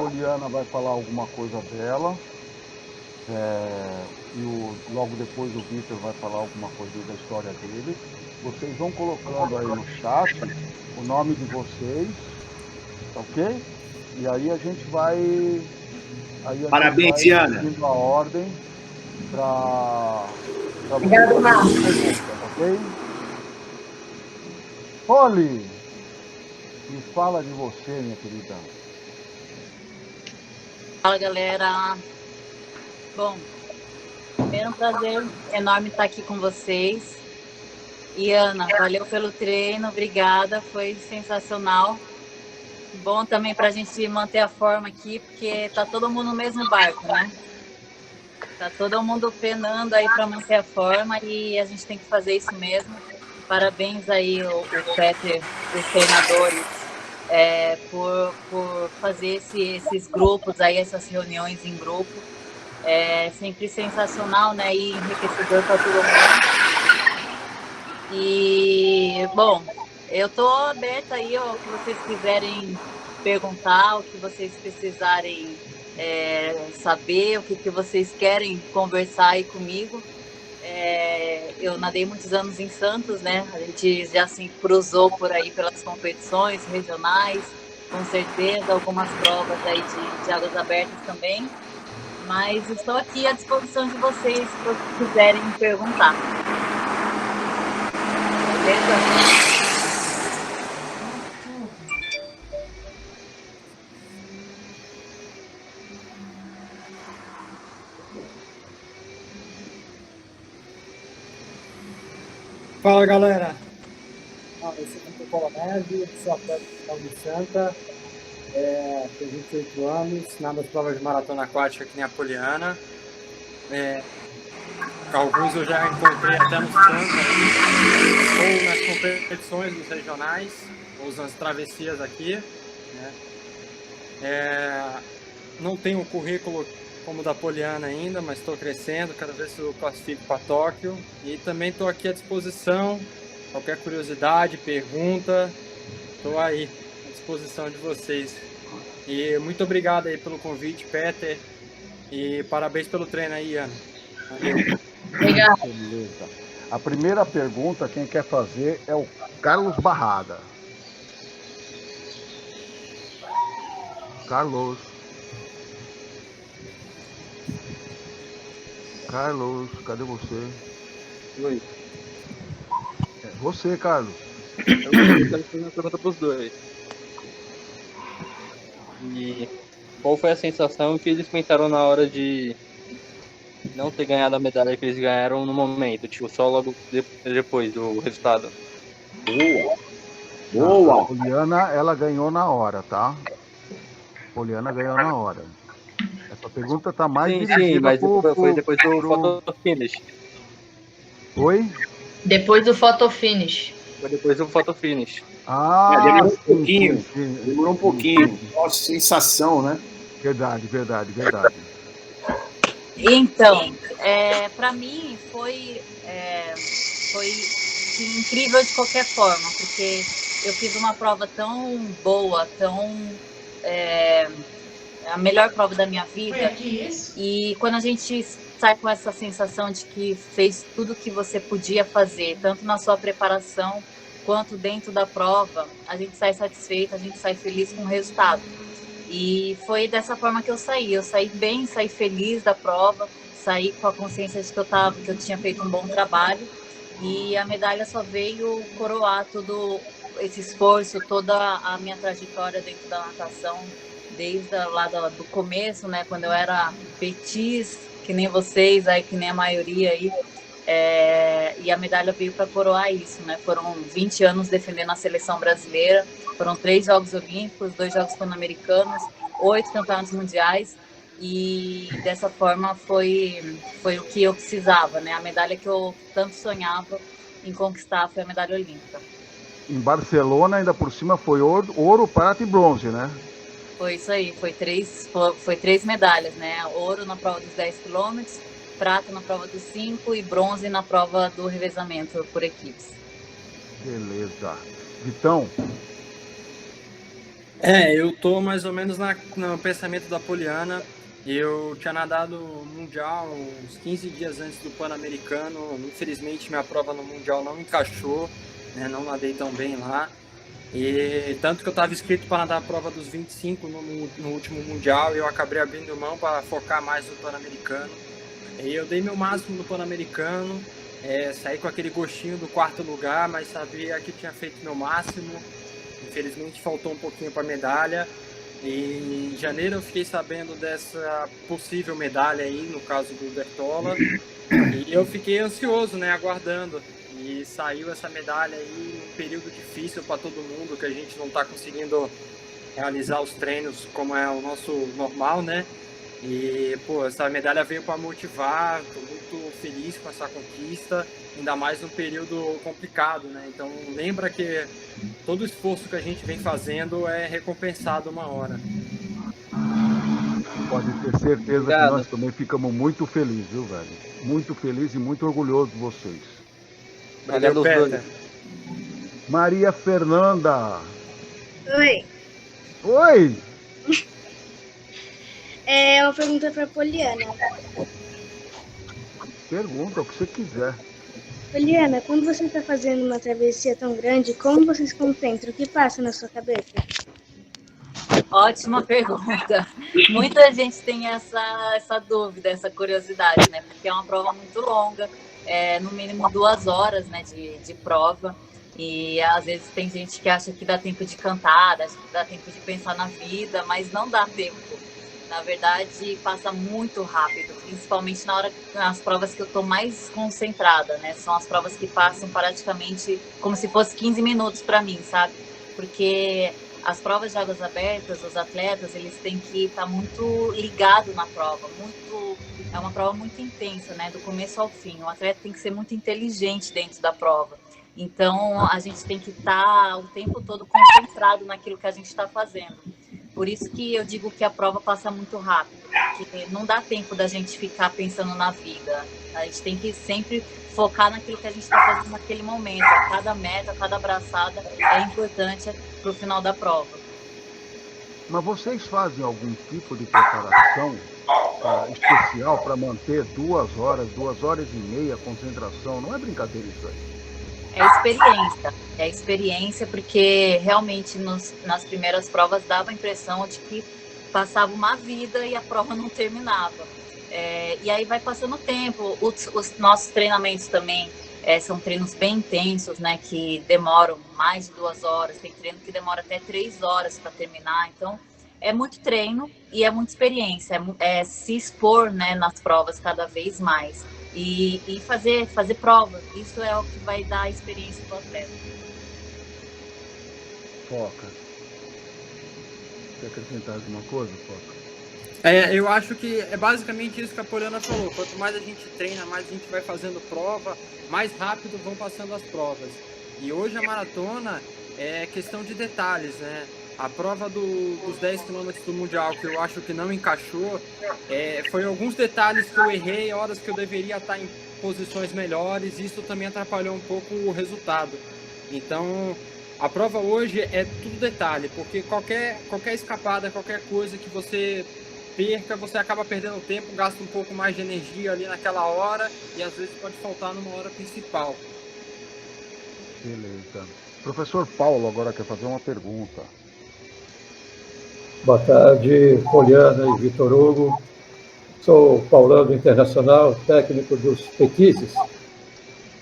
Poliana vai falar alguma coisa dela. Logo depois o Vitor vai falar alguma coisa da história dele. Vocês vão colocando aí no chat o nome de vocês, ok? E aí a gente vai. Parabéns, Diana. Seguindo a ordem para Obrigado, Marcos. Ok? Poli, me fala de você, minha querida. Fala, galera. Bom, primeiro um prazer enorme estar aqui com vocês. E Ana, valeu pelo treino, obrigada, foi sensacional. Bom também para a gente manter a forma aqui, porque tá todo mundo no mesmo barco, né? Tá todo mundo penando aí para manter a forma e a gente tem que fazer isso mesmo. Parabéns aí o Peter, os treinadores, por fazer esses grupos aí, essas reuniões em grupo. É sempre sensacional, né? E enriquecedor para todo mundo. E, bom, eu tô aberta aí ao que vocês quiserem perguntar, o que vocês precisarem saber, o que vocês querem conversar aí comigo. Eu nadei muitos anos em Santos, né? A gente já se cruzou por aí pelas competições regionais, com certeza, algumas provas aí de águas abertas também. Mas estou aqui à disposição de vocês, se quiserem me perguntar. Beleza? Fala, galera. Esse é o Colonese, sou atleta de Santa, tenho 28 anos, nado as provas de maratona aquática aqui em Apoliana. Alguns eu já encontrei até no Santa, ou nas competições dos regionais, ou nas travessias aqui. Não tenho um currículo como o da Poliana ainda, mas estou crescendo, cada vez eu classifico para Tóquio. E também estou aqui à disposição, qualquer curiosidade, pergunta, estou aí à disposição de vocês. E muito obrigado aí pelo convite, Peter, e parabéns pelo treino aí, Ana. Obrigada. Beleza. A primeira pergunta, quem quer fazer é o Carlos Barrada. Carlos, cadê você? Oi. Você, Carlos. Eu quero fazer uma pergunta para os dois. E qual foi a sensação que eles pensaram na hora de não ter ganhado a medalha que eles ganharam no momento, tipo, só logo depois do resultado? Boa! A Poliana, ela ganhou na hora, tá? Poliana ganhou na hora. Essa pergunta tá mais dirigida. Sim, mas foi depois do photo finish. Oi? Depois do photo finish. Foi depois do photo finish. Demorou um sim, pouquinho. sim. Demorou um pouquinho. Nossa, sensação, né? Verdade. Então, para mim foi incrível de qualquer forma, porque eu fiz uma prova tão boa, a melhor prova da minha vida. E quando a gente sai com essa sensação de que fez tudo o que você podia fazer, tanto na sua preparação quanto dentro da prova, a gente sai satisfeita, a gente sai feliz com o resultado. E foi dessa forma que eu saí. Eu saí bem, saí feliz da prova, saí com a consciência de que eu tinha feito um bom trabalho. E a medalha só veio coroar todo esse esforço, toda a minha trajetória dentro da natação, desde lá do começo, né, quando eu era petis, que nem vocês, aí, que nem a maioria aí. E a medalha veio para coroar isso, né? Foram 20 anos defendendo a seleção brasileira, foram 3 Jogos Olímpicos, 2 Jogos Pan-Americanos, 8 campeonatos mundiais, e dessa forma foi o que eu precisava, né? A medalha que eu tanto sonhava em conquistar foi a medalha olímpica. Em Barcelona, ainda por cima, foi ouro, prata e bronze, né? Foi isso aí, foi três medalhas, né? Ouro na prova dos 10 quilômetros, prata na prova dos 5 e bronze na prova do revezamento por equipes. Beleza. Vitão? Eu tô mais ou menos no pensamento da Poliana. Eu tinha nadado Mundial uns 15 dias antes do Pan-Americano. Infelizmente, minha prova no Mundial não encaixou, né? Não nadei tão bem lá. E tanto que eu estava inscrito para nadar a prova dos 25 no último Mundial e eu acabei abrindo mão para focar mais no Pan-Americano. E eu dei meu máximo no Pan-Americano, saí com aquele gostinho do 4º lugar, mas sabia que tinha feito meu máximo. Infelizmente faltou um pouquinho para a medalha. E em janeiro eu fiquei sabendo dessa possível medalha aí, no caso do Bertola. E eu fiquei ansioso, né, aguardando. E saiu essa medalha aí num período difícil para todo mundo, que a gente não está conseguindo realizar os treinos como é o nosso normal, né? E, essa medalha veio para motivar, estou muito feliz com essa conquista, ainda mais num período complicado, né? Então, lembra que todo o esforço que a gente vem fazendo é recompensado uma hora. Pode ter certeza que nós também ficamos muito felizes, viu, velho? Muito feliz e muito orgulhoso de vocês. Valeu, Peter. Maria Fernanda. Oi. Oi! É uma pergunta para Poliana. Pergunta o que você quiser. Poliana, quando você está fazendo uma travessia tão grande, como você se concentra? O que passa na sua cabeça? Ótima pergunta. Muita gente tem essa dúvida, essa curiosidade, né? Porque é uma prova muito longa, no mínimo 2 horas, né, de prova. E às vezes tem gente que acha que dá tempo de cantar, acha que dá tempo de pensar na vida, mas não dá tempo. Na verdade, passa muito rápido, principalmente nas provas que eu estou mais concentrada, né? São as provas que passam praticamente como se fosse 15 minutos para mim, sabe? Porque as provas de águas abertas, os atletas, eles têm que estar muito ligados na prova, é uma prova muito intensa, né? Do começo ao fim. O atleta tem que ser muito inteligente dentro da prova. Então, a gente tem que estar o tempo todo concentrado naquilo que a gente está fazendo. Por isso que eu digo que a prova passa muito rápido, porque não dá tempo da gente ficar pensando na vida. A gente tem que sempre focar naquilo que a gente está fazendo naquele momento. Cada meta, cada abraçada é importante para o final da prova. Mas vocês fazem algum tipo de preparação especial para manter 2 horas, 2h30 concentração? Não é brincadeira isso aí. É experiência, porque realmente nas primeiras provas dava a impressão de que passava uma vida e a prova não terminava. E aí vai passando o tempo, os nossos treinamentos também são treinos bem intensos, né, que demoram mais de 2 horas, tem treino que demora até 3 horas para terminar, então é muito treino e é muita experiência, é se expor, né, nas provas cada vez mais. E fazer prova, isso é o que vai dar a experiência para o atleta. Foca. Quer acrescentar alguma coisa, Foca? Eu acho que é basicamente isso que a Poliana falou. Quanto mais a gente treina, mais a gente vai fazendo prova, mais rápido vão passando as provas. E hoje a maratona é questão de detalhes, né? A prova dos 10 km do Mundial, que eu acho que não encaixou, foi alguns detalhes que eu errei, horas que eu deveria estar em posições melhores, e isso também atrapalhou um pouco o resultado. Então, a prova hoje é tudo detalhe, porque qualquer escapada, qualquer coisa que você perca, você acaba perdendo tempo, gasta um pouco mais de energia ali naquela hora, e às vezes pode faltar numa hora principal. Beleza. Professor Paulo agora quer fazer uma pergunta. Boa tarde, Poliana e Vitor Hugo. Sou Paulão do Internacional, técnico dos Petizes,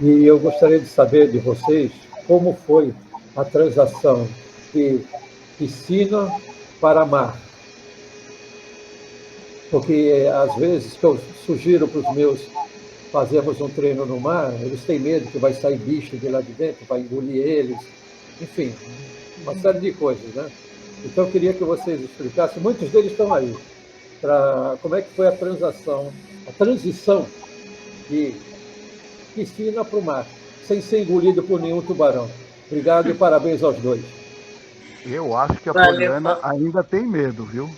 e eu gostaria de saber de vocês como foi a transação de piscina para mar. Porque, às vezes, que eu sugiro para os meus fazermos um treino no mar, eles têm medo que vai sair bicho de lá de dentro, vai engolir eles, enfim, uma série de coisas, né? Então, eu queria que vocês explicassem, muitos deles estão aí, para como é que foi a transição de piscina para o mar, sem ser engolido por nenhum tubarão. Obrigado e parabéns aos dois. Eu acho que a Poliana ainda tem medo, viu?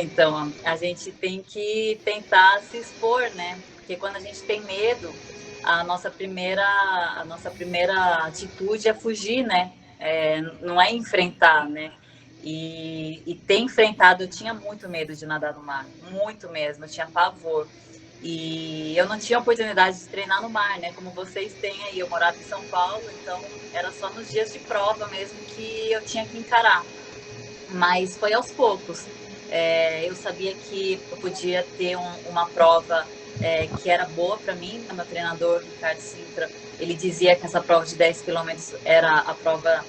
Então, a gente tem que tentar se expor, né? Porque quando a gente tem medo, a nossa primeira atitude é fugir, né? não é enfrentar, né? E ter enfrentado, eu tinha muito medo de nadar no mar, muito mesmo, eu tinha pavor. E eu não tinha oportunidade de treinar no mar, né? Como vocês têm aí, eu morava em São Paulo, então era só nos dias de prova mesmo que eu tinha que encarar. Mas foi aos poucos. Eu sabia que eu podia ter uma prova que era boa para mim. Meu treinador, Ricardo Sintra, ele dizia que essa prova de 10 quilômetros era a prova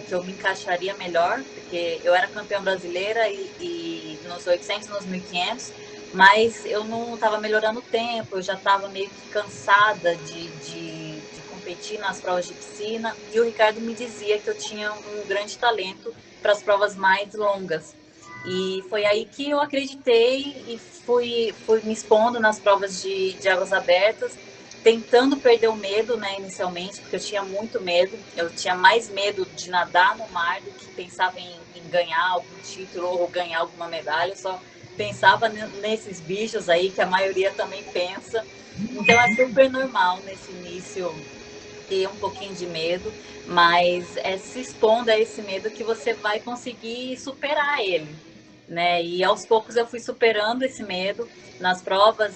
que eu me encaixaria melhor, porque eu era campeã brasileira e nos 800, nos 1500, mas eu não estava melhorando o tempo, eu já estava meio que cansada de competir nas provas de piscina, e o Ricardo me dizia que eu tinha um grande talento para as provas mais longas. E foi aí que eu acreditei e fui me expondo nas provas de águas abertas, tentando perder o medo, né, inicialmente, porque eu tinha muito medo. Eu tinha mais medo de nadar no mar do que pensava em ganhar algum título ou ganhar alguma medalha. Eu só pensava nesses bichos aí, que a maioria também pensa. Então é super normal nesse início ter um pouquinho de medo, mas é se expondo a esse medo que você vai conseguir superar ele, né? E aos poucos eu fui superando esse medo. Nas provas,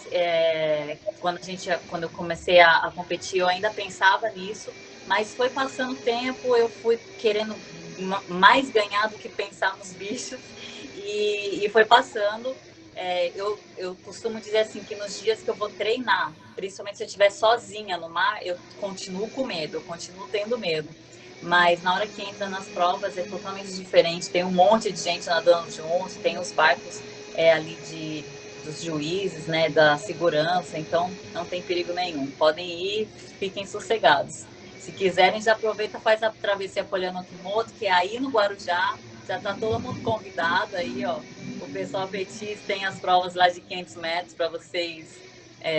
quando eu comecei a competir, eu ainda pensava nisso, mas foi passando o tempo, eu fui querendo mais ganhar do que pensar nos bichos, e foi passando. Eu costumo dizer assim, que nos dias que eu vou treinar, principalmente se eu estiver sozinha no mar, eu continuo com medo, eu continuo tendo medo. Mas na hora que entra nas provas é totalmente diferente. Tem um monte de gente nadando junto, tem os barcos ali dos juízes, né, da segurança, então não tem perigo nenhum. Podem ir, fiquem sossegados. Se quiserem, já aproveita, faz a travessia Poliana Okimoto, que é aí no Guarujá, já está todo mundo convidado aí, ó. O pessoal Petis tem as provas lá de 500 metros para vocês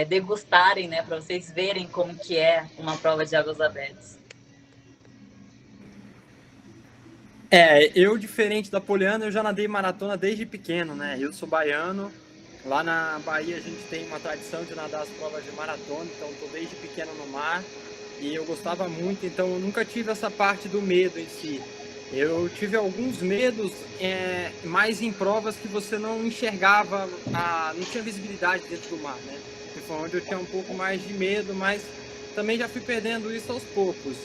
degustarem, né, para vocês verem como que é uma prova de águas abertas. Eu, diferente da Poliana, eu já nadei maratona desde pequeno, né? Eu sou baiano, lá na Bahia a gente tem uma tradição de nadar as provas de maratona, então estou desde pequeno no mar e eu gostava muito, então eu nunca tive essa parte do medo em si. Eu tive alguns medos mais em provas que você não enxergava, não tinha visibilidade dentro do mar, né? Que foi onde eu tinha um pouco mais de medo, mas também já fui perdendo isso aos poucos.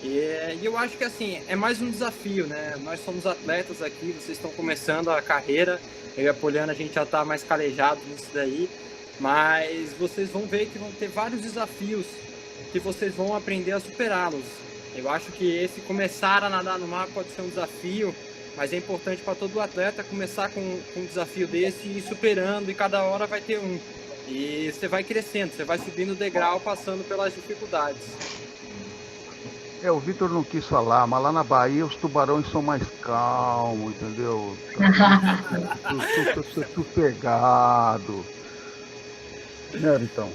E eu acho que assim, é mais um desafio, né? Nós somos atletas aqui, vocês estão começando a carreira, eu e a Poliana a gente já está mais calejado nisso daí, mas vocês vão ver que vão ter vários desafios que vocês vão aprender a superá-los. Eu acho que esse começar a nadar no mar pode ser um desafio, mas é importante para todo atleta começar com um desafio desse e ir superando, e cada hora vai ter um. E você vai crescendo, você vai subindo o degrau, passando pelas dificuldades. O Vitor não quis falar, mas lá na Bahia os tubarões são mais calmos, entendeu? Sossegado. Né, Vitão?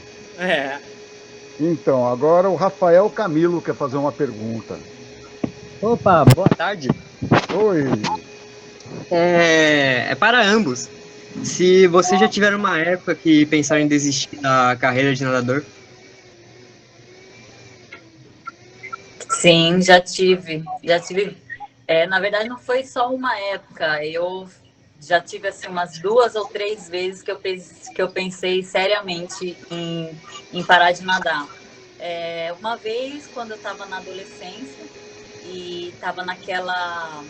Então, agora o Rafael Camilo quer fazer uma pergunta. Opa, boa tarde. Oi. É para ambos. Se vocês já tiveram uma época que pensaram em desistir da carreira de nadador? Sim, já tive. Na verdade, não foi só uma época. Eu já tive assim umas 2 ou 3 vezes que eu pensei seriamente em parar de nadar. Uma vez, quando eu estava na adolescência e estava naquela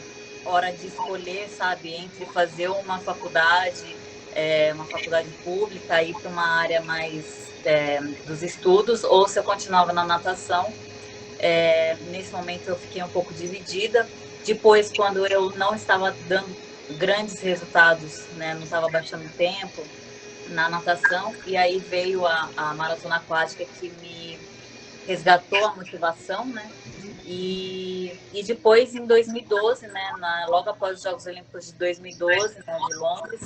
hora de escolher, sabe, entre fazer uma faculdade pública, ir para uma área mais dos estudos, ou se eu continuava na natação. Nesse momento eu fiquei um pouco dividida. Depois, quando eu não estava dando grandes resultados, né, não estava baixando tempo na natação, e aí veio a maratona aquática que me resgatou a motivação, né? E depois, em 2012, né, logo após os Jogos Olímpicos de 2012, né, de Londres,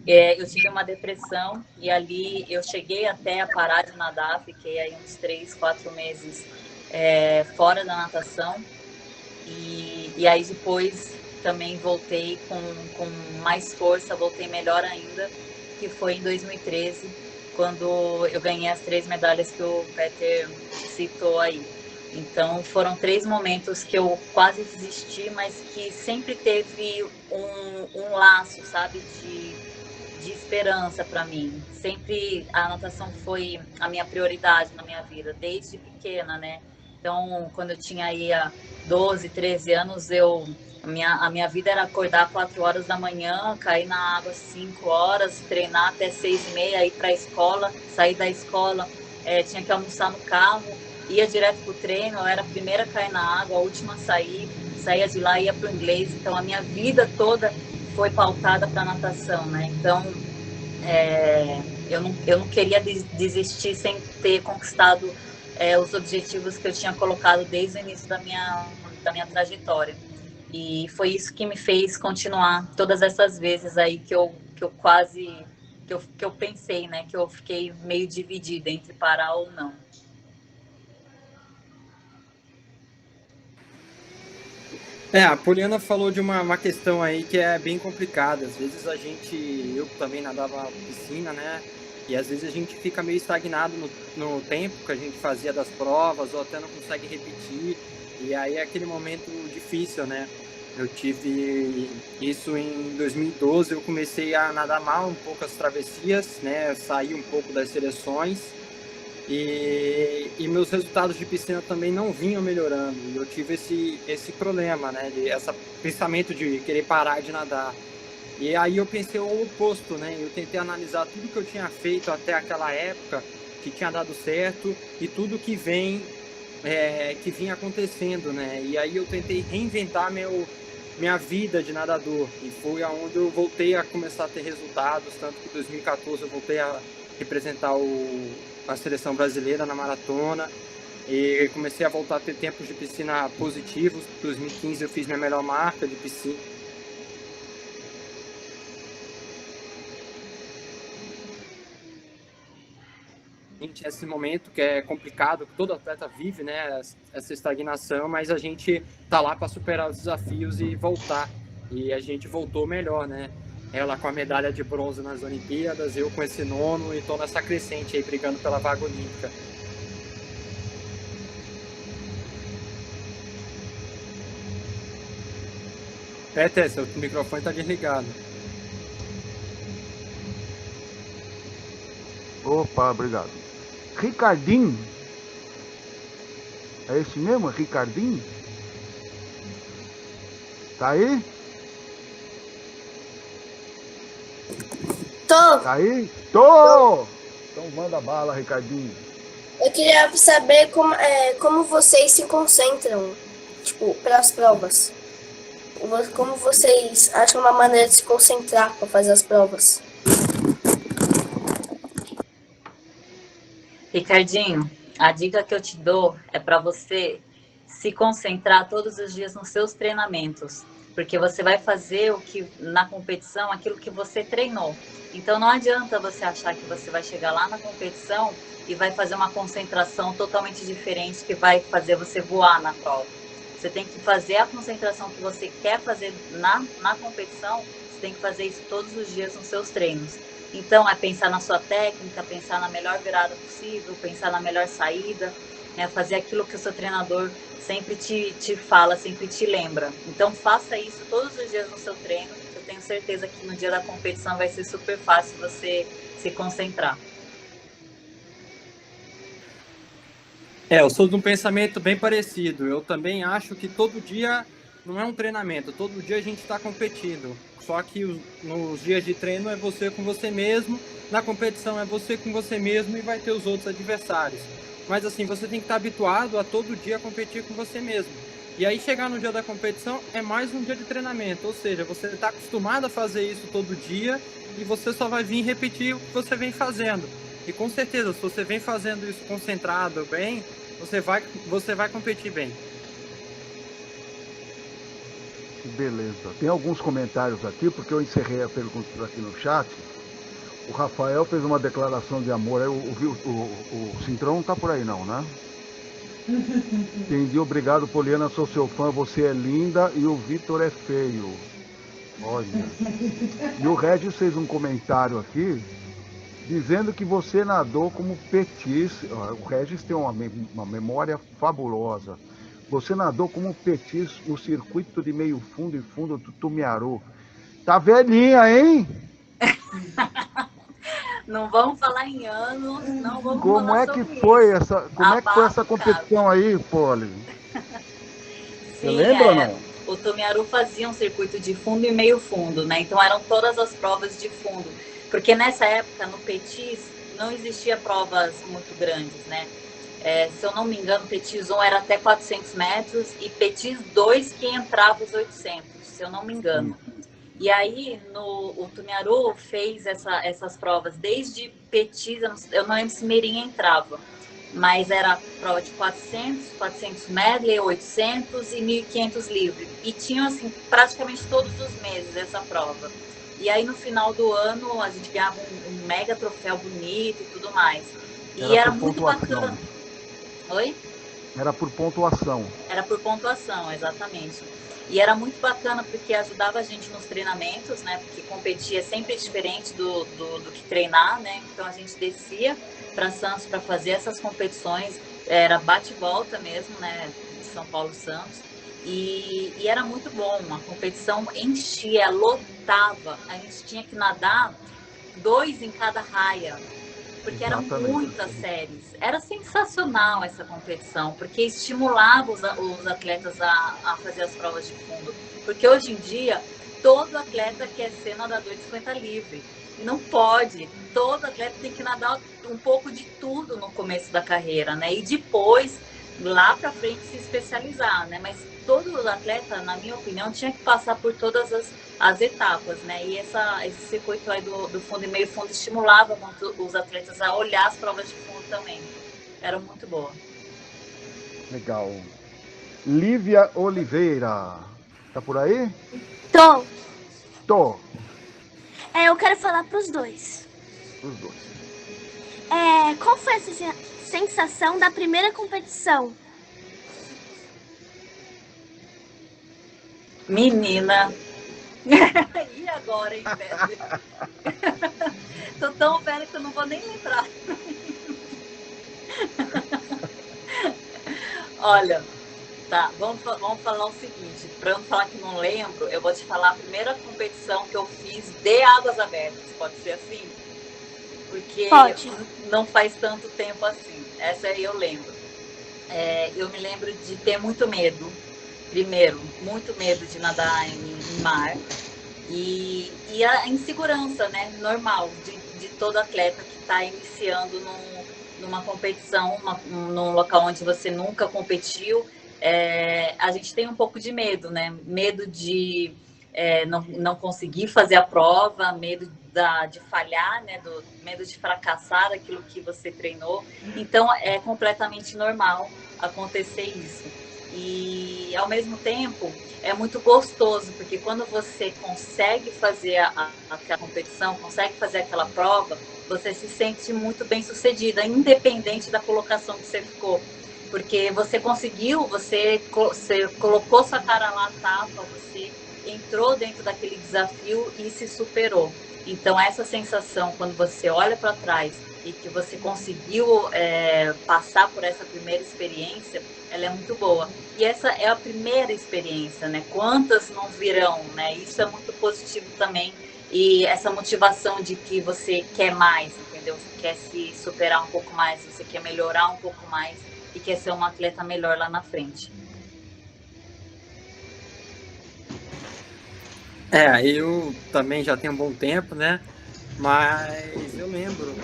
eu tive uma depressão, e ali eu cheguei até a parar de nadar, fiquei aí uns 3, 4 meses fora da natação, e aí depois também voltei com mais força, voltei melhor ainda, que foi em 2013, quando eu ganhei as 3 medalhas que o Peter citou aí. Então foram 3 momentos que eu quase desisti, mas que sempre teve um laço, sabe, de esperança para mim. Sempre a natação foi a minha prioridade na minha vida, desde pequena, né? Então, quando eu tinha aí 12, 13 anos, a minha vida era acordar 4 horas da manhã, cair na água 5 horas, treinar até 6h30, ir para a escola, sair da escola, tinha que almoçar no carro, ia direto pro treino, eu era a primeira a cair na água, a última a sair, saía de lá e ia pro inglês. Então, a minha vida toda foi pautada para natação, né? Então, eu não queria desistir sem ter conquistado os objetivos que eu tinha colocado desde o início da minha trajetória. E foi isso que me fez continuar todas essas vezes aí que eu pensei, né? Que eu fiquei meio dividida entre parar ou não. A Poliana falou de uma questão aí que é bem complicada. Às vezes eu também nadava piscina, né? E às vezes a gente fica meio estagnado no tempo que a gente fazia das provas, ou até não consegue repetir. E aí é aquele momento difícil, né? Eu tive isso em 2012, eu comecei a nadar mal um pouco as travessias, né? Saí um pouco das seleções. E meus resultados de piscina também não vinham melhorando. E eu tive esse problema, né? Esse pensamento de querer parar de nadar. E aí eu pensei o oposto, né? Eu tentei analisar tudo que eu tinha feito até aquela época, que tinha dado certo, e tudo que vinha acontecendo, né? E aí eu tentei reinventar minha vida de nadador. E foi aonde eu voltei a começar a ter resultados, tanto que em 2014 eu voltei a representar a seleção brasileira na maratona, e comecei a voltar a ter tempos de piscina positivos. Em 2015 eu fiz minha melhor marca de piscina. Esse momento que é complicado, que todo atleta vive, né, essa estagnação, mas a gente tá lá para superar os desafios e voltar. E a gente voltou melhor, né? Ela com a medalha de bronze nas Olimpíadas, eu com esse nono, e tô nessa crescente aí, brigando pela vaga olímpica. Tessa, o microfone tá desligado. Opa, obrigado. Ricardinho? É esse mesmo? Ricardinho? Tá aí? Tô. Tá aí? Tô! Então manda bala, Ricardinho. Eu queria saber como vocês se concentram, tipo, para as provas. Como vocês acham uma maneira de se concentrar para fazer as provas? Ricardinho, a dica que eu te dou é para você se concentrar todos os dias nos seus treinamentos, porque você vai fazer na competição aquilo que você treinou. Então não adianta você achar que você vai chegar lá na competição e vai fazer uma concentração totalmente diferente que vai fazer você voar na prova. Você tem que fazer a concentração que você quer fazer na competição, você tem que fazer isso todos os dias nos seus treinos. Então, é pensar na sua técnica, pensar na melhor virada possível, pensar na melhor saída, né? Fazer aquilo que o seu treinador sempre te fala, sempre te lembra. Então, faça isso todos os dias no seu treino. Eu tenho certeza que no dia da competição vai ser super fácil você se concentrar. Eu sou de um pensamento bem parecido. Eu também acho que todo dia não é um treinamento, todo dia a gente está competindo. Só que nos dias de treino é você com você mesmo, na competição é você com você mesmo e vai ter os outros adversários. Mas assim, você tem que estar habituado a todo dia competir com você mesmo. E aí chegar no dia da competição é mais um dia de treinamento, ou seja, você está acostumado a fazer isso todo dia e você só vai vir repetir o que você vem fazendo. E com certeza, se você vem fazendo isso concentrado, bem, você vai competir bem. Beleza. Tem alguns comentários aqui, porque eu encerrei a pergunta aqui no chat. O Rafael fez uma declaração de amor. O Cintrão não tá por aí não, né? Entendi, obrigado, Poliana, sou seu fã, você é linda e o Vitor é feio. Olha. E o Regis fez um comentário aqui. dizendo que você nadou como petis. O Regis tem uma memória fabulosa. Você nadou como petis no circuito de meio fundo e fundo do Tumiaru. Tá velhinha, hein? Não vamos falar em anos, não vamos Como falar é que sobre foi isso. essa? Como é que foi essa competição aí, Poli? Você lembra ou não? O Tumiaru fazia um circuito de fundo e meio fundo, né? Então eram todas as provas de fundo. Porque nessa época, no Petis, não existia provas muito grandes, né? Se eu não me engano, Petis 1 era até 400 metros e Petis 2 que entrava os 800, se eu não me engano. E aí, o Tumiaru fez essas provas desde Petis, eu não lembro se Mirim entrava, mas era prova de 400 medley, 800 e 1.500 livre. E tinham, assim, praticamente todos os meses essa prova. E aí, no final do ano, a gente ganhava um mega troféu bonito e tudo mais. E era muito bacana. Oi? Era por pontuação. Era por pontuação, exatamente. E era muito bacana porque ajudava a gente nos treinamentos, né? Porque competir é sempre diferente do que treinar, né? Então a gente descia para Santos para fazer essas competições, era bate e volta mesmo, né? De São Paulo Santos. E era muito bom, a competição enchia, lotava. A gente tinha que nadar 2 em cada raia, porque eram muitas séries. Era sensacional essa competição, porque estimulava os atletas a fazer as provas de fundo. Porque hoje em dia, todo atleta quer ser nadador de 50 livre. Não pode. Todo atleta tem que nadar um pouco de tudo no começo da carreira, né? E depois, lá para frente, se especializar, né? Mas todo atleta, na minha opinião, tinha que passar por todas as etapas, né? E esse circuito aí do fundo e meio fundo estimulava muito os atletas a olhar as provas de fundo também. Era muito boa. Legal. Lívia Oliveira, tá por aí? Tô. Eu quero falar pros dois. Os dois. Qual foi a sensação da primeira competição? Menina. E agora, hein, velho? Tô tão velha que eu não vou nem lembrar. Olha, tá, vamos falar o seguinte. Para eu não falar que não lembro, eu vou te falar a primeira competição que eu fiz de águas abertas. Pode ser assim? Porque não faz tanto tempo assim. Essa aí eu lembro. Eu me lembro de ter muito medo. Primeiro, muito medo de nadar em mar e a insegurança, né, normal de todo atleta que está iniciando numa competição, num local onde você nunca competiu. A gente tem um pouco de medo, né, medo de não conseguir fazer a prova, medo de falhar, né, medo de fracassar daquilo que você treinou. Então, é completamente normal acontecer isso. E, ao mesmo tempo, é muito gostoso, porque quando você consegue fazer aquela competição, consegue fazer aquela prova, você se sente muito bem sucedida, independente da colocação que você ficou. Porque você conseguiu, você colocou sua cara lá, tapa, você entrou dentro daquele desafio e se superou. Então, essa sensação, quando você olha para trás e que você conseguiu passar por essa primeira experiência, ela é muito boa. E essa é a primeira experiência, né? Quantas não virão, né? Isso é muito positivo também. E essa motivação de que você quer mais, entendeu? Você quer se superar um pouco mais, você quer melhorar um pouco mais e quer ser um atleta melhor lá na frente. Eu também já tenho um bom tempo, né? Mas eu lembro,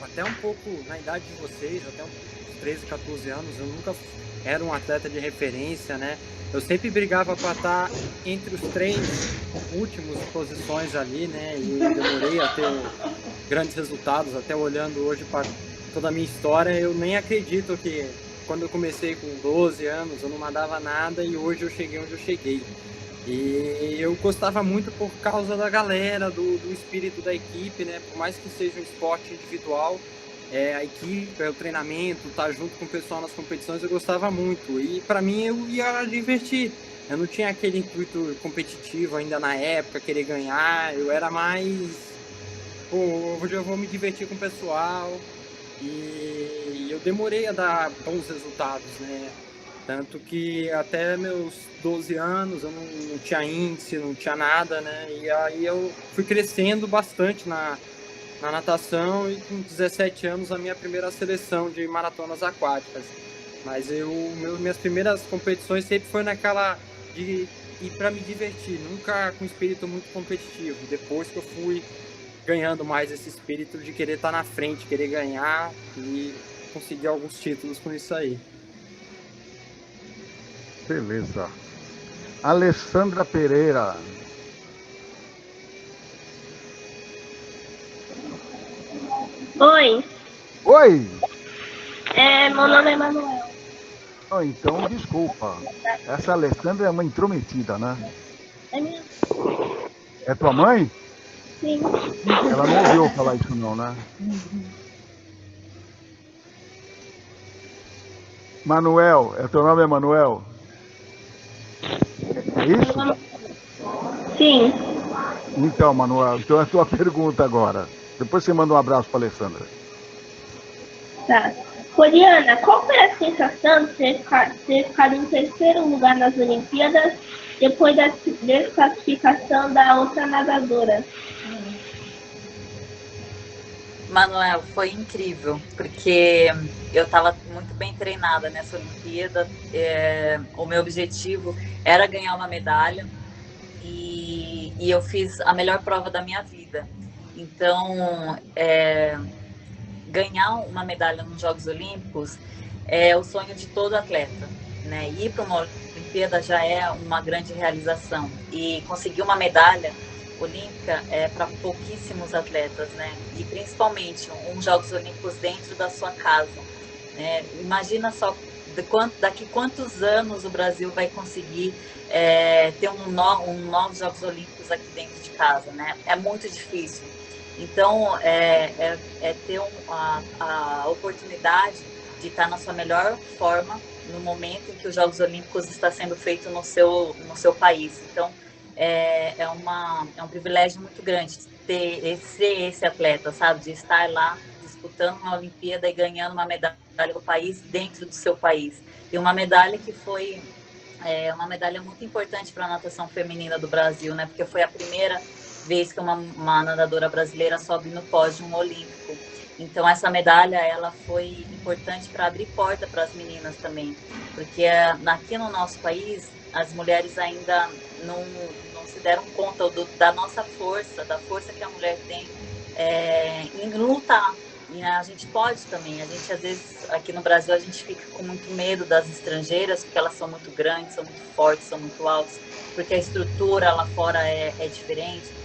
até um pouco na idade de vocês, até uns 13, 14 anos, eu nunca era um atleta de referência, né? Eu sempre brigava para estar entre os 3 últimos posições ali, né? E demorei a ter grandes resultados, até olhando hoje para toda a minha história, eu nem acredito que quando eu comecei com 12 anos, eu não nadava nada e hoje eu cheguei onde eu cheguei. E eu gostava muito por causa da galera, do espírito da equipe, né? Por mais que seja um esporte individual, a equipe, o treinamento, estar junto com o pessoal nas competições, eu gostava muito. E para mim eu ia divertir. Eu não tinha aquele intuito competitivo ainda na época, querer ganhar. Eu era mais pô, hoje eu vou me divertir com o pessoal. E eu demorei a dar bons resultados, né? Tanto que até meus 12 anos eu não tinha índice, não tinha nada, né? E aí eu fui crescendo bastante na natação, e com 17 anos a minha primeira seleção de maratonas aquáticas. Mas minhas primeiras competições sempre foi naquela de ir para me divertir, nunca com espírito muito competitivo. Depois que eu fui ganhando mais esse espírito de querer estar na frente, querer ganhar e conseguir alguns títulos com isso aí. Beleza. Alessandra Pereira. Oi, Oi! meu nome é Manuel. Oh, então, desculpa. Essa Alessandra é uma intrometida, né? É minha? É tua mãe? Sim. Ela não ouviu falar isso não, né? Manuel, teu nome é Manuel? É isso? Sim. Então, Manuel, então é a tua pergunta agora. Depois você manda um abraço para Alessandra. Tá. Poliana, qual foi a sensação de ter ficado em terceiro lugar nas Olimpíadas depois da desclassificação da outra nadadora? Manuel, foi incrível, porque eu estava muito bem treinada nessa Olimpíada. O meu objetivo era ganhar uma medalha e eu fiz a melhor prova da minha vida. Então, ganhar uma medalha nos Jogos Olímpicos é o sonho de todo atleta, né? Ir para uma Olimpíada já é uma grande realização, e conseguir uma medalha olímpica é para pouquíssimos atletas, né? E principalmente Jogos Olímpicos dentro da sua casa, né? Imagina só daqui quantos anos o Brasil vai conseguir ter novos Jogos Olímpicos aqui dentro de casa, né? É muito difícil. Então, ter a oportunidade de estar na sua melhor forma no momento em que os Jogos Olímpicos está sendo feito no seu país. Então, é um privilégio muito grande ser esse atleta, sabe? De estar lá disputando uma Olimpíada e ganhando uma medalha do país dentro do seu país. E uma medalha que foi uma medalha muito importante para a natação feminina do Brasil, né? Porque foi a primeira vez que uma nadadora brasileira sobe no pódio olímpico. Então, essa medalha ela foi importante para abrir porta para as meninas também. Porque aqui no nosso país, as mulheres ainda não se deram conta da nossa força, da força que a mulher tem em lutar. E a gente pode também. A gente, às vezes, aqui no Brasil, a gente fica com muito medo das estrangeiras, porque elas são muito grandes, são muito fortes, são muito altas, porque a estrutura lá fora é diferente.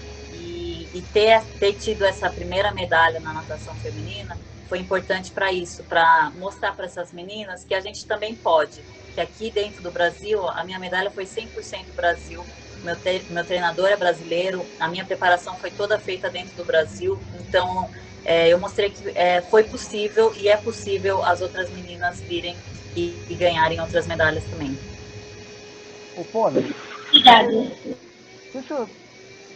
E ter tido essa primeira medalha na natação feminina foi importante para isso, para mostrar para essas meninas que a gente também pode. Que aqui dentro do Brasil, a minha medalha foi 100% Brasil, meu treinador é brasileiro, a minha preparação foi toda feita dentro do Brasil. Então, eu mostrei que foi possível e é possível as outras meninas virem e ganharem outras medalhas também. Ô, Poli, Obrigada.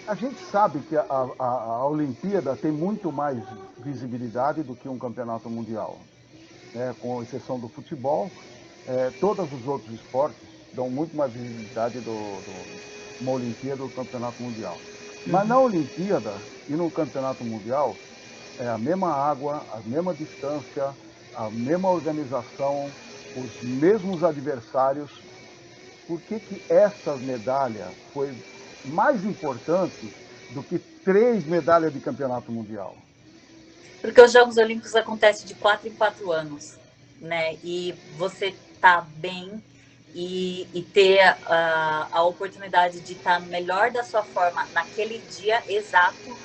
A gente sabe que a Olimpíada tem muito mais visibilidade do que um campeonato mundial, né? Com exceção do futebol, todos os outros esportes dão muito mais visibilidade do uma Olimpíada do campeonato mundial. Mas na Olimpíada e no campeonato mundial é a mesma água, a mesma distância, a mesma organização, os mesmos adversários. Por que essa medalha foi mais importante do que 3 medalhas de campeonato mundial? Porque os Jogos Olímpicos acontecem de 4 em 4 anos, né? E você tá bem e ter a oportunidade de estar no melhor da sua forma naquele dia exato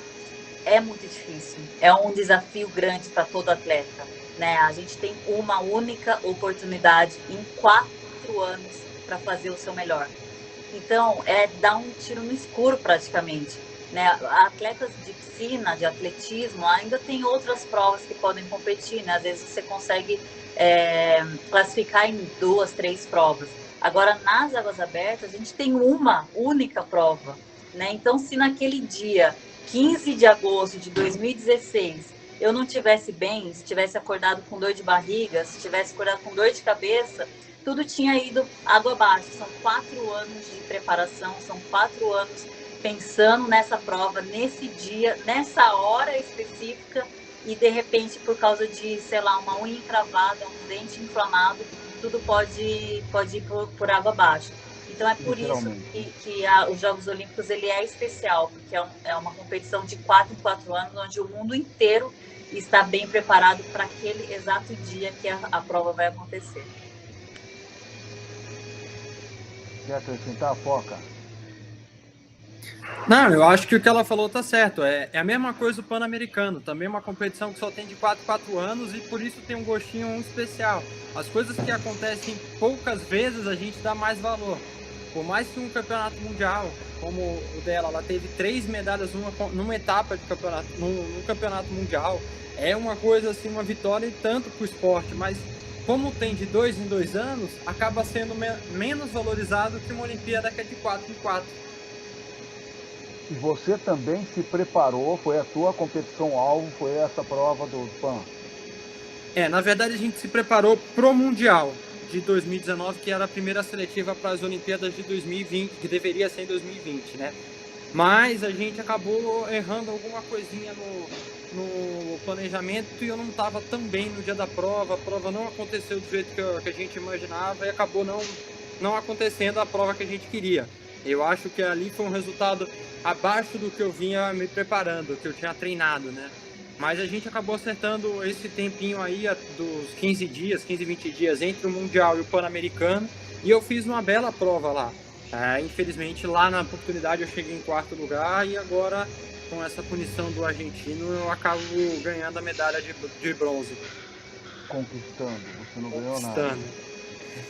é muito difícil. É um desafio grande para todo atleta, né? A gente tem uma única oportunidade em 4 anos para fazer o seu melhor. Então, dar um tiro no escuro praticamente, né? Atletas de piscina, de atletismo, ainda tem outras provas que podem competir, né? Às vezes você consegue classificar em 2, 3 provas. Agora, nas águas abertas, a gente tem uma única prova, né? Então, se naquele dia 15 de agosto de 2016 eu não tivesse bem, se tivesse acordado com dor de barriga, se tivesse acordado com dor de cabeça, tudo tinha ido água abaixo. São 4 anos de preparação, são 4 anos pensando nessa prova, nesse dia, nessa hora específica, e de repente, por causa de, sei lá, uma unha encravada, um dente inflamado, tudo pode ir por água abaixo. Então é por isso que os Jogos Olímpicos ele é especial, porque é uma competição de 4 em 4 anos, onde o mundo inteiro está bem preparado para aquele exato dia que a prova vai acontecer. Quer acrescentar, Foca? Não, eu acho que o que ela falou tá certo. É a mesma coisa do Pan-Americano. Também é uma competição que só tem de 4 em 4 anos e por isso tem um gostinho especial. As coisas que acontecem poucas vezes a gente dá mais valor. Por mais que um campeonato mundial, como o dela, ela teve 3 medalhas numa etapa de campeonato, num campeonato mundial, é uma coisa assim, uma vitória e tanto pro esporte, mas como tem de 2 em 2 anos, acaba sendo menos valorizado que uma Olimpíada que é de 4 em 4. E você também se preparou, foi a tua competição-alvo, foi essa prova do PAN? Na verdade a gente se preparou pro Mundial de 2019, que era a primeira seletiva para as Olimpíadas de 2020, que deveria ser em 2020, né? Mas a gente acabou errando alguma coisinha no planejamento e eu não estava tão bem no dia da prova, a prova não aconteceu do jeito que a gente imaginava e acabou não acontecendo a prova que a gente queria. Eu acho que ali foi um resultado abaixo do que eu vinha me preparando, que eu tinha treinado, né? Mas a gente acabou acertando esse tempinho aí dos 15 dias, 15, 20 dias entre o Mundial e o Pan-Americano e eu fiz uma bela prova lá. Infelizmente, lá na oportunidade eu cheguei em 4º lugar e agora, com essa punição do argentino, eu acabo ganhando a medalha de bronze. Conquistando, você não ganhou nada.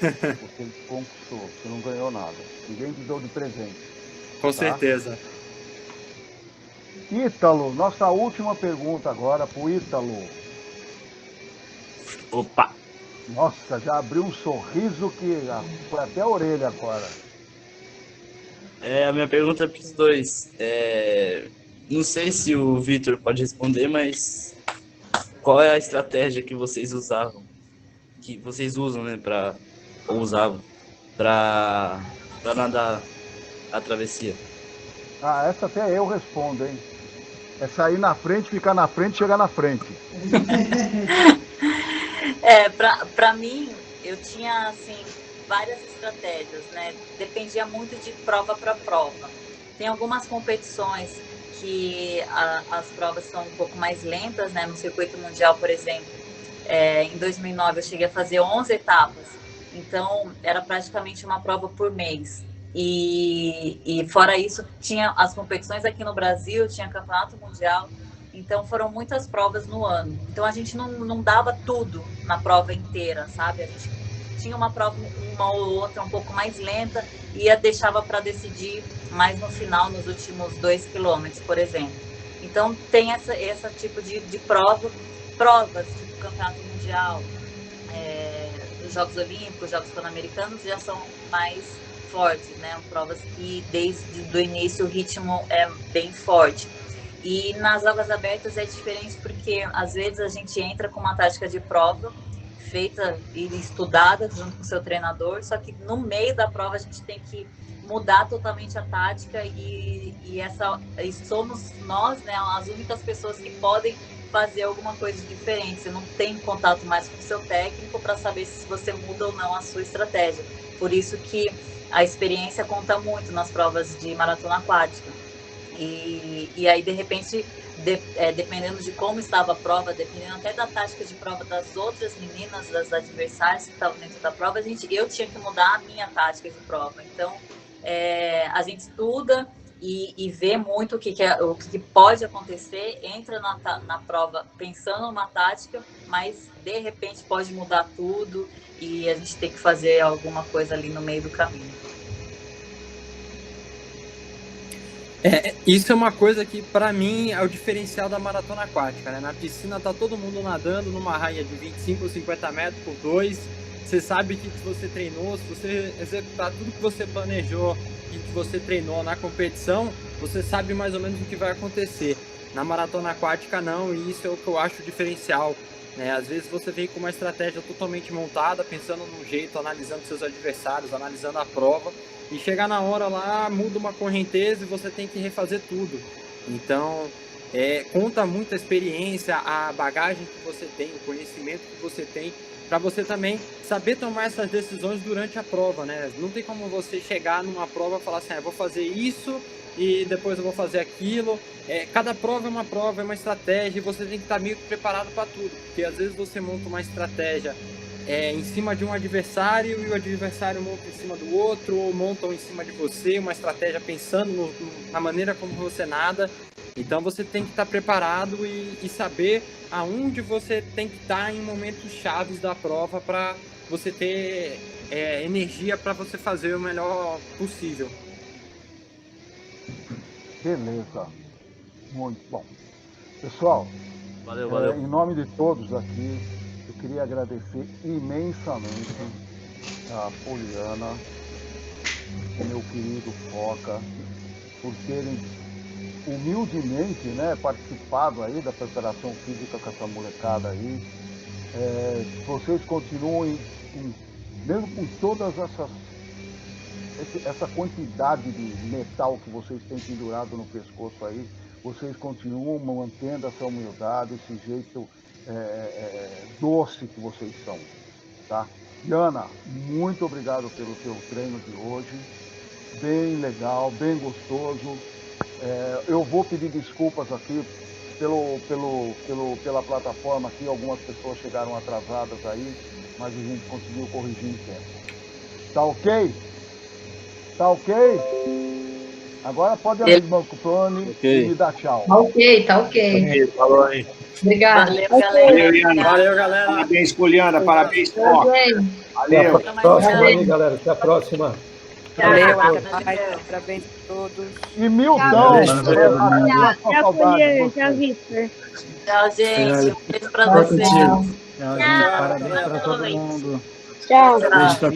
Você conquistou, você não ganhou nada. Ninguém te deu de presente. Com certeza. Ítalo, nossa última pergunta agora pro Ítalo. Opa! Nossa, já abriu um sorriso que foi até a orelha agora. A minha pergunta é para os dois. Não sei se o Vitor pode responder, mas qual é a estratégia que vocês usavam? Que vocês usam, né, ou usavam para nadar a travessia? Essa até eu respondo, hein? É sair na frente, ficar na frente, chegar na frente. Para mim, eu tinha, assim, várias estratégias, né? Dependia muito de prova para prova. Tem algumas competições que as provas são um pouco mais lentas, né? No circuito mundial, por exemplo, em 2009 eu cheguei a fazer 11 etapas. Então, era praticamente uma prova por mês. E fora isso, tinha as competições aqui no Brasil, tinha campeonato mundial, então foram muitas provas no ano. Então a gente não dava tudo na prova inteira, sabe? A gente tinha uma prova, uma ou outra um pouco mais lenta e deixava para decidir mais no final, nos últimos 2 quilômetros, por exemplo. Então tem esse tipo de provas, tipo campeonato mundial, os Jogos Olímpicos, Jogos Pan-Americanos já são mais fortes, né? Provas que desde o início o ritmo é bem forte. E nas águas abertas é diferente porque às vezes a gente entra com uma tática de prova feita e estudada junto com o seu treinador, só que no meio da prova a gente tem que mudar totalmente a tática e somos nós, né, as únicas pessoas que podem fazer alguma coisa diferente. Você não tem contato mais com o seu técnico para saber se você muda ou não a sua estratégia. Por isso que a experiência conta muito nas provas de maratona aquática. E aí, de repente, dependendo de como estava a prova, dependendo até da tática de prova das outras meninas, das adversárias que estavam dentro da prova, eu tinha que mudar a minha tática de prova. Então, a gente estuda e vê muito o que pode acontecer, entra na prova pensando numa tática, mas de repente pode mudar tudo e a gente tem que fazer alguma coisa ali no meio do caminho. Isso é uma coisa que, para mim, é o diferencial da maratona aquática, né? Na piscina tá todo mundo nadando numa raia de 25 ou 50 metros por 2. Você sabe que se você treinou, se você executar tudo que você planejou e que você treinou na competição, você sabe mais ou menos o que vai acontecer. Na maratona aquática não, e isso é o que eu acho diferencial, né? Às vezes você vem com uma estratégia totalmente montada, pensando num jeito, analisando seus adversários, analisando a prova, e chegar na hora lá, muda uma correnteza e você tem que refazer tudo. Então, conta muito a experiência, a bagagem que você tem, o conhecimento que você tem, para você também saber tomar essas decisões durante a prova, né? Não tem como você chegar numa prova e falar assim, eu vou fazer isso e depois eu vou fazer aquilo. Cada prova é uma estratégia, e você tem que estar meio que preparado para tudo, porque às vezes você monta uma estratégia em cima de um adversário e o adversário monta em cima do outro, ou montam em cima de você, uma estratégia pensando na maneira como você nada. Então você tem que estar preparado e saber aonde você tem que estar em momentos chaves da prova para você ter energia para você fazer o melhor possível. Beleza. Muito bom. Pessoal, Valeu. em nome de todos aqui, eu queria agradecer imensamente a Poliana, o meu querido Foca, por terem humildemente, né, participado aí da preparação física com essa molecada aí. Vocês continuem, mesmo com todas essa quantidade de metal que vocês têm pendurado no pescoço aí, vocês continuam mantendo essa humildade, esse jeito doce que vocês são, tá? Diana, muito obrigado pelo teu treino de hoje, bem legal, bem gostoso. Eu vou pedir desculpas aqui pela plataforma aqui, algumas pessoas chegaram atrasadas aí, mas a gente conseguiu corrigir em tempo. Tá ok? Tá ok? Agora pode abrir o microfone e me dar tchau. Tá ok. Falou aí. Obrigada. Valeu, galera. Parabéns, Poliana. Parabéns, Foca. Valeu. Até a próxima aí, galera. Até a próxima. Valeu, parabéns a todos. E Milton. Tchau, Poliana. Tchau, Victor. Tchau, gente. Um beijo pra vocês. Tchau, gente. Parabéns para todo mundo. Tchau. Beijo pra